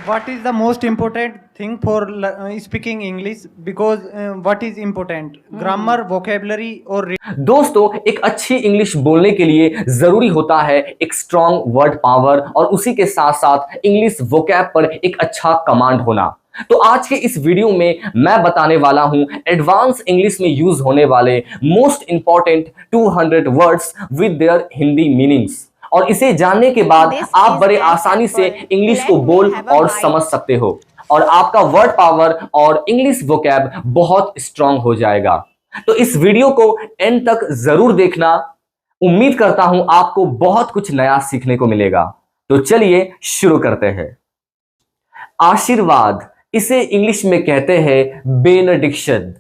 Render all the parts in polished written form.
What is the most important thing for speaking English? Because what is important? Grammar, vocabulary or दोस्तों, एक अच्छी English बोलने के लिए जरूरी होता है एक स्ट्रॉन्ग वर्ड पावर और उसी के साथ साथ इंग्लिश वोकैब पर एक अच्छा कमांड होना। तो आज के इस वीडियो में मैं बताने वाला हूं एडवांस इंग्लिश में यूज होने वाले most important 200 words with their Hindi meanings, और इसे जानने के बाद आप बड़े आसानी से इंग्लिश को बोल और समझ सकते हो और आपका वर्ड पावर और इंग्लिश वोकैब बहुत स्ट्रांग हो जाएगा। तो इस वीडियो को एंड तक जरूर देखना। उम्मीद करता हूं आपको बहुत कुछ नया सीखने को मिलेगा। तो चलिए शुरू करते हैं। आशीर्वाद, इसे इंग्लिश में कहते हैं बेनेडिक्शन।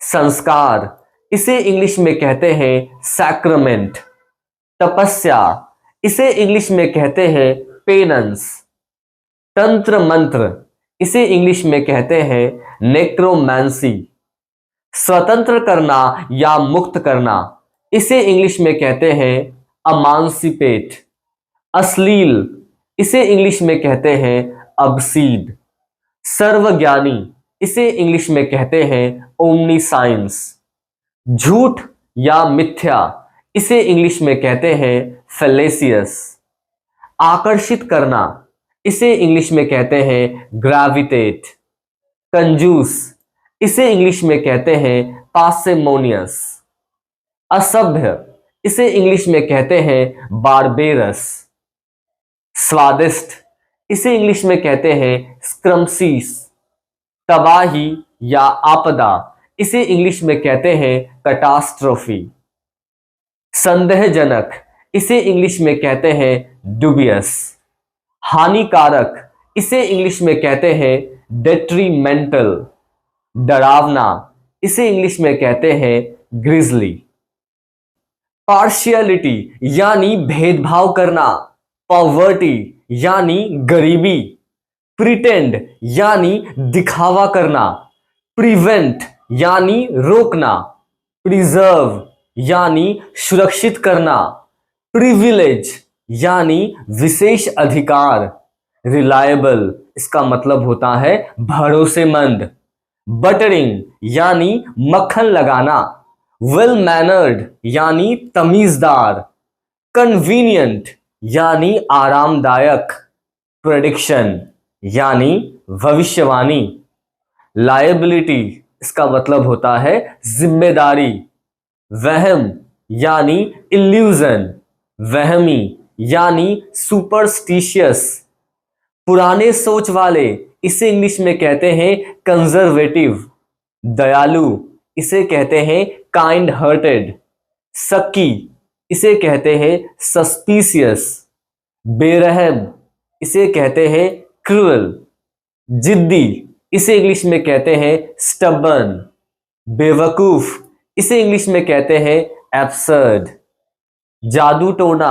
संस्कार, इसे इंग्लिश में कहते हैं सैक्रमेंट। तपस्या, इसे इंग्लिश में कहते हैं पेनेंस। तंत्र मंत्र, इसे इंग्लिश में कहते हैं नेक्रोमैंसी। स्वतंत्र करना या मुक्त करना, इसे इंग्लिश में कहते हैं अमांसिपेट। अश्लील, इसे इंग्लिश में कहते हैं अबसीड। सर्वज्ञानी, इसे इंग्लिश में कहते हैं ओमनीसाइंस। झूठ या मिथ्या, इसे इंग्लिश में कहते हैं फैलेसियस। आकर्षित करना, इसे इंग्लिश में कहते हैं ग्रेविटेट। कंजूस, इसे इंग्लिश में कहते हैं पार्सिमोनियस। असभ्य, इसे इंग्लिश में कहते हैं बारबेरस। स्वादिष्ट, इसे इंग्लिश में कहते हैं स्क्रम्सीस। तबाही या आपदा, इसे इंग्लिश में कहते हैं कैटास्ट्रोफी। संदेहजनक, इसे इंग्लिश में कहते हैं डुबियस। हानिकारक, इसे इंग्लिश में कहते हैं डेट्रीमेंटल। डरावना, इसे इंग्लिश में कहते हैं ग्रिजली। पार्शियलिटी यानी भेदभाव करना। पॉवर्टी यानी गरीबी। प्रिटेंड यानी दिखावा करना। प्रिवेंट यानी रोकना। प्रिजर्व यानी सुरक्षित करना। प्रिविलेज यानी विशेष अधिकार। रिलायबल, इसका मतलब होता है भरोसेमंद। बटरिंग यानी मक्खन लगाना। वेल मैनर्ड यानी तमीजदार। कन्वीनियंट यानी आरामदायक। प्रेडिक्शन यानी भविष्यवाणी। लायबिलिटी, इसका मतलब होता है जिम्मेदारी। वहम यानी इल्यूजन। वहमी यानी सुपरस्टिशियस। पुराने सोच वाले, इसे इंग्लिश में कहते हैं कंजर्वेटिव। दयालु, इसे कहते हैं काइंड हार्टेड। शक्की, इसे कहते हैं सस्पिशियस। बेरहम, इसे कहते हैं क्रूअल। जिद्दी, इसे इंग्लिश में कहते हैं स्टबर्न। बेवकूफ, इसे इंग्लिश में कहते हैं एब्सर्ड। जादू टोना,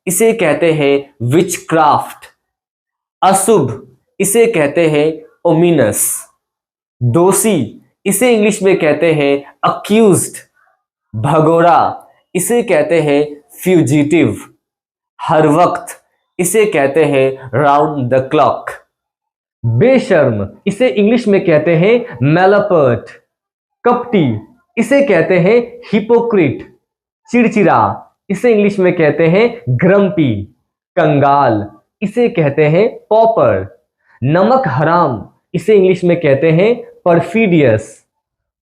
इसे कहते हैं विचक्राफ्ट। अशुभ, इसे कहते हैं ओमिनस। दोषी, इसे इंग्लिश में कहते हैं अक्यूज्ड। भगोड़ा, इसे कहते हैं फ्यूजिटिव। हर वक्त, इसे कहते हैं राउंड द क्लॉक। बेशर्म, इसे इंग्लिश में कहते हैं मैलापर्ट। कपटी, इसे कहते हैं हिपोक्रिट। चिड़चिड़ा, इसे इंग्लिश में कहते हैं ग्रम्पी। कंगाल, इसे कहते हैं पॉपर। नमक हराम, इसे इंग्लिश में कहते हैं परफिडियस।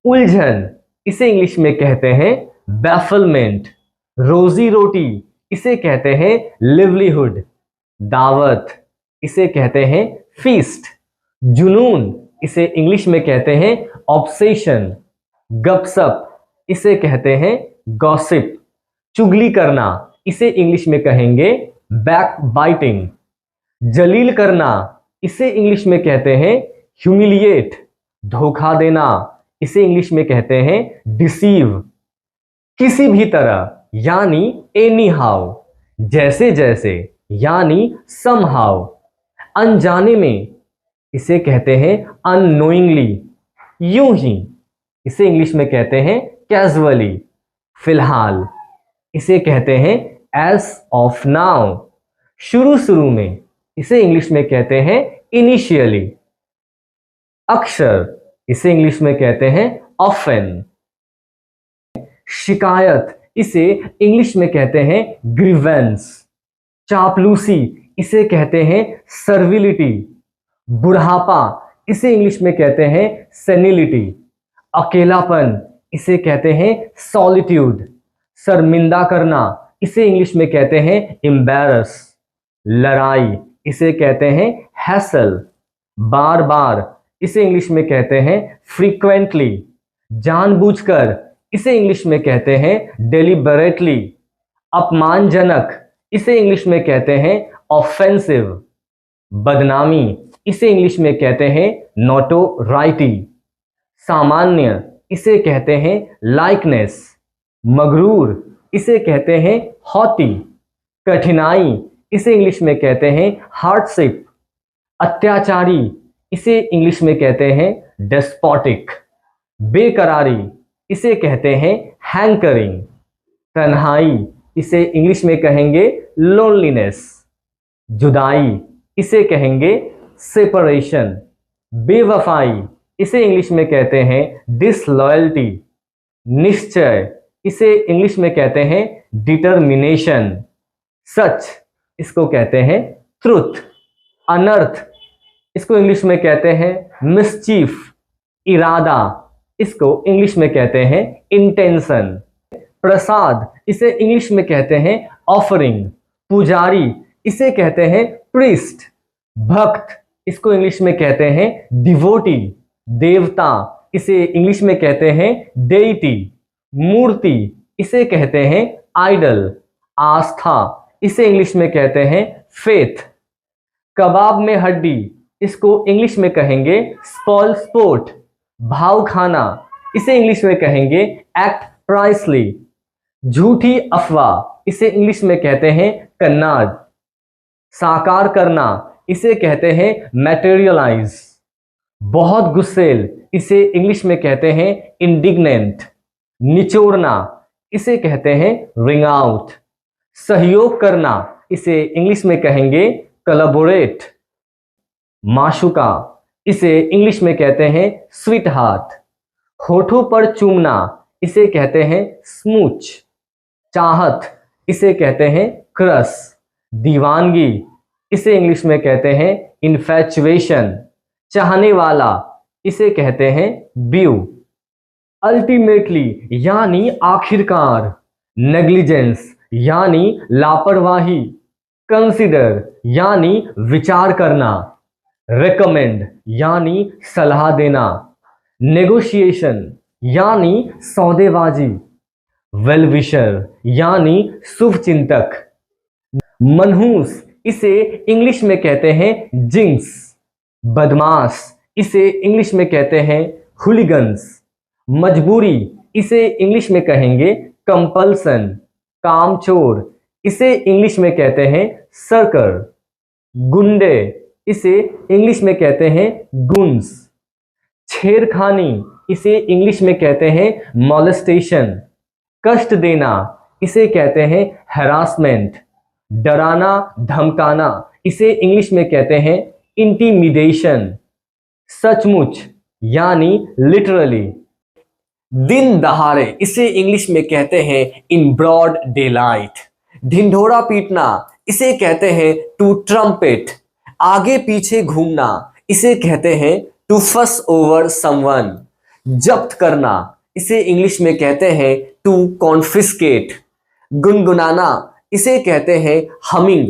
उलझन, इसे इंग्लिश में कहते हैं बैफलमेंट। रोजी रोटी, इसे कहते हैं लिवलीहुड। दावत, इसे कहते हैं फीस्ट। जुनून, इसे इंग्लिश में कहते हैं ऑब्सेशन। गपसप, इसे कहते हैं गॉसिप। चुगली करना, इसे इंग्लिश में कहेंगे बैक बाइटिंग। जलील करना, इसे इंग्लिश में कहते हैं ह्यूमिलिएट। धोखा देना, इसे इंग्लिश में कहते हैं डिसीव। किसी भी तरह यानी एनी हाउ। जैसे जैसे यानी समहाउ। अनजाने में, इसे कहते हैं अननोइंगली। यूं ही, इसे इंग्लिश में कहते हैं कैजुअली। फिलहाल, इसे कहते हैं एज ऑफ नाउ। शुरू शुरू में, इसे इंग्लिश में कहते हैं इनिशियली। अक्षर, इसे इंग्लिश में कहते हैं ऑफन। शिकायत, इसे इंग्लिश में कहते हैं ग्रीवेंस। चापलूसी, इसे कहते हैं सर्विलिटी। बुढ़ापा, इसे इंग्लिश में कहते हैं सेनिलिटी। अकेलापन, इसे कहते हैं सॉलिट्यूड। शर्मिंदा करना, इसे इंग्लिश में कहते हैं एम्बैरस। लड़ाई, इसे कहते हैं हैसल। बार बार, इसे इंग्लिश में कहते हैं फ्रीक्वेंटली। जानबूझकर, इसे इंग्लिश में कहते हैं डेलिबरेटली। अपमानजनक, इसे इंग्लिश में कहते हैं ऑफेंसिव। बदनामी, इसे इंग्लिश में कहते हैं नोटोराइटी। सामान्य, इसे कहते हैं लाइकनेस। मगरूर, इसे कहते हैं हॉटी। कठिनाई, इसे इंग्लिश में कहते हैं हार्डशिप। अत्याचारी, इसे इंग्लिश में कहते हैं डेस्पोटिक। बेकरारी, इसे कहते हैं हैंकरिंग। तन्हाई, इसे इंग्लिश में कहेंगे लोनलीनेस। जुदाई, इसे कहेंगे सेपरेशन। बेवफाई, इसे इंग्लिश में कहते हैं डिसलॉयल्टी। निश्चय, इसे इंग्लिश में कहते हैं डिटर्मिनेशन। सच, इसको कहते हैं ट्रुथ। अनर्थ, इसको इंग्लिश में कहते हैं मिसचीफ। इरादा, इसको इंग्लिश में कहते हैं इंटेंशन। प्रसाद, इसे इंग्लिश में कहते हैं ऑफरिंग। पुजारी, इसे कहते हैं प्रीस्ट। भक्त, इसको इंग्लिश में कहते हैं डिवोटी। देवता, इसे इंग्लिश में कहते हैं डेइटी। मूर्ति, इसे कहते हैं आइडल। आस्था, इसे इंग्लिश में कहते हैं फेथ। कबाब में हड्डी, इसको इंग्लिश में कहेंगे स्पॉल स्पोर्ट। भाव खाना, इसे इंग्लिश में कहेंगे एक्ट प्राइसली। झूठी अफवाह, इसे इंग्लिश में कहते हैं कन्नाड। साकार करना, इसे कहते हैं मैटेरियलाइज। बहुत गुस्सेल, इसे इंग्लिश में कहते हैं इंडिग्नेंट। निचोड़ना, इसे कहते हैं रिंग आउट। सहयोग करना, इसे इंग्लिश में कहेंगे कोलैबोरेट। माशुका, इसे इंग्लिश में कहते हैं स्वीट हार्ट। होठों पर चूमना, इसे कहते हैं स्मूच। चाहत, इसे कहते हैं क्रस। दीवानगी, इसे इंग्लिश में कहते हैं इन्फैचुएशन। चाहने वाला, इसे कहते हैं ब्यू। अल्टीमेटली यानी आखिरकार। नेग्लिजेंस यानी लापरवाही। कंसिडर यानी विचार करना। रेकमेंड यानी सलाह देना। नेगोशिएशन यानी सौदेबाजी। वेलविशर यानी शुभचिंतक। मनहूस, इसे इंग्लिश में कहते हैं जिंक्स। बदमाश, इसे इंग्लिश में कहते हैं हुलिगन्स। मजबूरी, इसे इंग्लिश में कहेंगे कंपल्सन। कामचोर, इसे इंग्लिश में कहते हैं सर्कर। गुंडे, इसे इंग्लिश में कहते हैं गुन्स। छेड़खानी, इसे इंग्लिश में कहते हैं मॉलेस्टेशन। कष्ट देना, इसे कहते हैं हैरासमेंट। डराना धमकाना, इसे इंग्लिश में कहते हैं इंटिमिडेशन। सचमुच यानी लिटरली। दिन दहाड़े, इसे इंग्लिश में कहते हैं इन ब्रॉड डे लाइट। ढिंढोरा पीटना, इसे कहते हैं टू ट्रम्पेट। आगे पीछे घूमना, इसे कहते हैं टू फस ओवर समवन। जब्त करना, इसे इंग्लिश में कहते हैं टू कॉन्फिस्केट। गुनगुनाना, इसे कहते हैं हमिंग।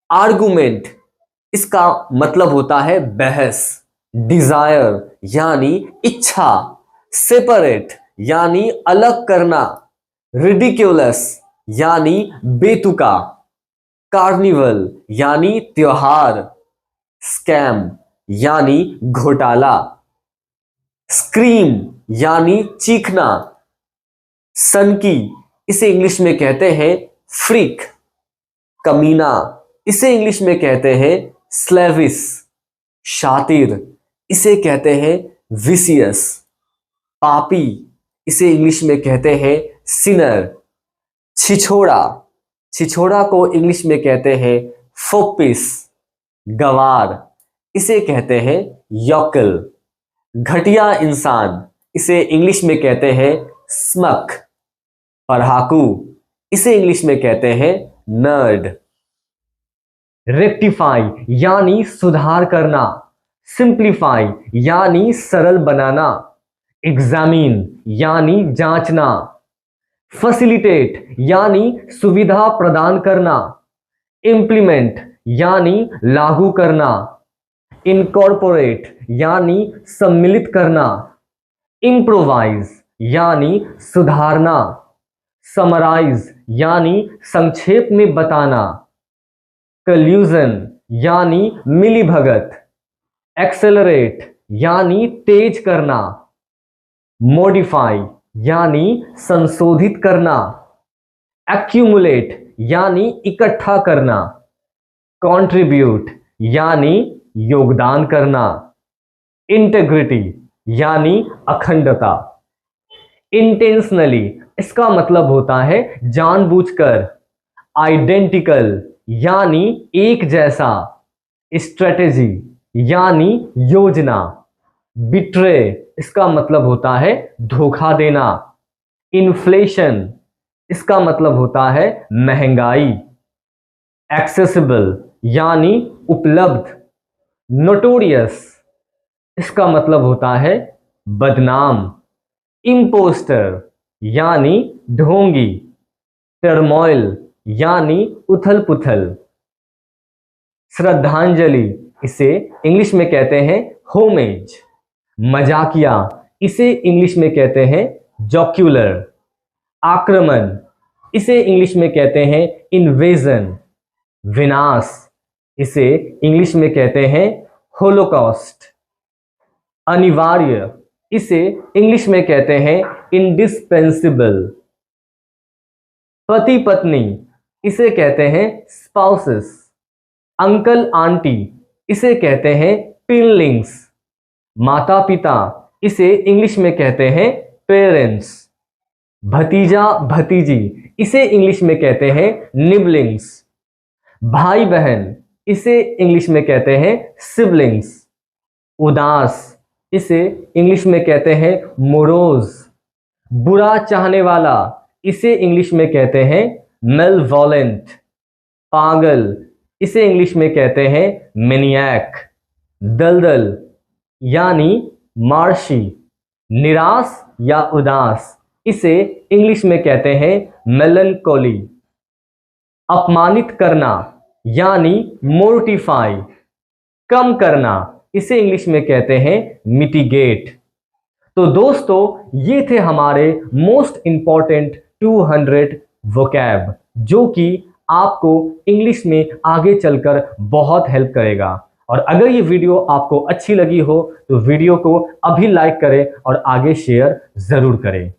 आर्गुमेंट, इसका मतलब होता है बहस। डिजायर यानी इच्छा। सेपरेट यानी अलग करना। रिडिक्यूलस यानी बेतुका। कार्निवल यानी त्योहार। स्कैम यानी घोटाला। स्क्रीम यानी चीखना। सनकी, इसे इंग्लिश में कहते हैं फ्रीक। कमीना, इसे इंग्लिश में कहते हैं स्लेविस। शातिर, इसे कहते हैं विसियस। पापी, इसे इंग्लिश में कहते हैं सिनर। छिछोड़ा, छिछोड़ा को इंग्लिश में कहते हैं फोपिस। गवार, इसे कहते हैं योकल। घटिया इंसान, इसे इंग्लिश में कहते हैं स्मक। पढ़ाकू, इसे इंग्लिश में कहते हैं नर्ड। रेक्टिफाई यानी सुधार करना, सिंप्लीफाई यानी सरल बनाना, एग्जामिन यानी जांचना, फैसिलिटेट यानी सुविधा प्रदान करना, इम्प्लीमेंट यानी लागू करना, इनकॉर्पोरेट यानी सम्मिलित करना, इम्प्रोवाइज यानी सुधारना, समराइज यानी संक्षेप में बताना, कल्यूजन यानी मिलीभगत, एक्सेलरेट यानी तेज करना, मॉडिफाई यानी संशोधित करना, एक्यूमुलेट यानी इकट्ठा करना, कंट्रीब्यूट यानी योगदान करना, इंटेग्रिटी यानी अखंडता, इंटेंशनली इसका मतलब होता है जानबूझकर, आइडेंटिकल यानी एक जैसा, स्ट्रेटेजी यानी योजना, बिट्रे इसका मतलब होता है धोखा देना, इन्फ्लेशन इसका मतलब होता है महंगाई, एक्सेसिबल यानी उपलब्ध, नोटोरियस इसका मतलब होता है बदनाम, इम्पोस्टर यानी ढोंगी, टर्मोइल यानी उथल पुथल, श्रद्धांजलि इसे इंग्लिश में कहते हैं होमेज, मजाकिया इसे इंग्लिश में कहते हैं जॉक्यूलर, आक्रमण इसे इंग्लिश में कहते हैं इन्वेजन, विनाश इसे इंग्लिश में कहते हैं होलोकॉस्ट, अनिवार्य इसे इंग्लिश में कहते हैं इंडिस्पेंसिबल, पति पत्नी इसे कहते हैं स्पाउसेस, अंकल आंटी इसे कहते हैं पिनलिंग्स, माता पिता इसे इंग्लिश में कहते हैं पेरेंट्स, भतीजा भतीजी इसे इंग्लिश में कहते हैं निबलिंग्स, भाई बहन इसे इंग्लिश में कहते हैं सिबलिंग्स, उदास इसे इंग्लिश में कहते हैं मोरोज, बुरा चाहने वाला इसे इंग्लिश में कहते हैं मेलवोलेंट, पागल इसे इंग्लिश में कहते हैं मैनियक, दलदल यानी मार्शी, निराश या उदास इसे इंग्लिश में कहते हैं मेलनकोली, अपमानित करना यानी मोर्टिफाई, कम करना इसे इंग्लिश में कहते हैं मिटिगेट। तो दोस्तों ये थे हमारे मोस्ट इंपॉर्टेंट 200 वोकैब जो कि आपको इंग्लिश में आगे चलकर बहुत हेल्प करेगा। और अगर ये वीडियो आपको अच्छी लगी हो तो वीडियो को अभी लाइक करें और आगे शेयर जरूर करें।